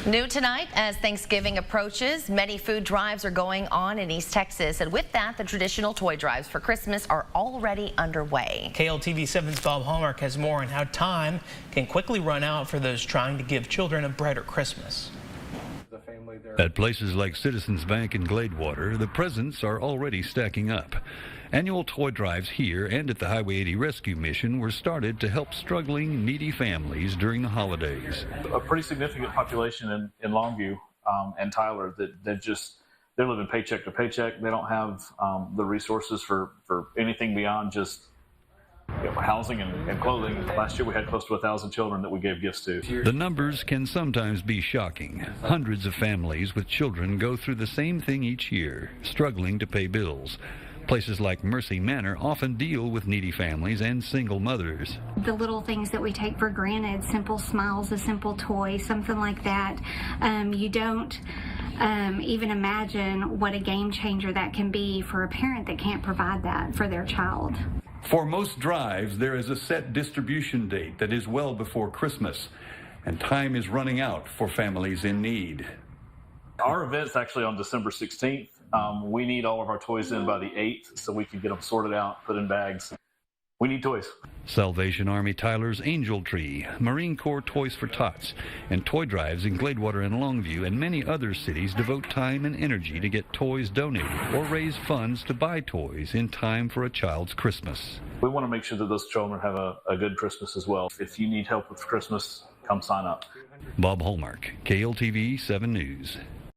New tonight, as Thanksgiving approaches, many food drives are going on in East Texas. And with that, the traditional toy drives for Christmas are already underway. KLTV 7's Bob Hallmark has more on how time can quickly run out for those trying to give children a brighter Christmas. At places like Citizens Bank in Gladewater, the presents are already stacking up. Annual toy drives here and at the Highway 80 Rescue Mission were started to help struggling, needy families during the holidays. A pretty significant population in Longview and Tyler that they're living paycheck to paycheck. They don't have the resources for anything beyond just housing and clothing. Last year we had close to 1,000 children that we gave gifts to. The numbers can sometimes be shocking. Hundreds of families with children go through the same thing each year, struggling to pay bills. Places like Mercy Manor often deal with needy families and single mothers. The little things that we take for granted, simple smiles, a simple toy, something like that, you don't even imagine what a game changer that can be for a parent that can't provide that for their child. For most drives, there is a set distribution date that is well before Christmas, and time is running out for families in need. Our event's actually on December 16th. We need all of our toys in by the 8th so we can get them sorted out, put in bags. We need toys. Salvation Army Tyler's Angel Tree, Marine Corps Toys for Tots, and toy drives in Gladewater and Longview and many other cities devote time and energy to get toys donated or raise funds to buy toys in time for a child's Christmas. We want to make sure that those children have a good Christmas as well. If you need help with Christmas, come sign up. Bob Hallmark, KLTV 7 News.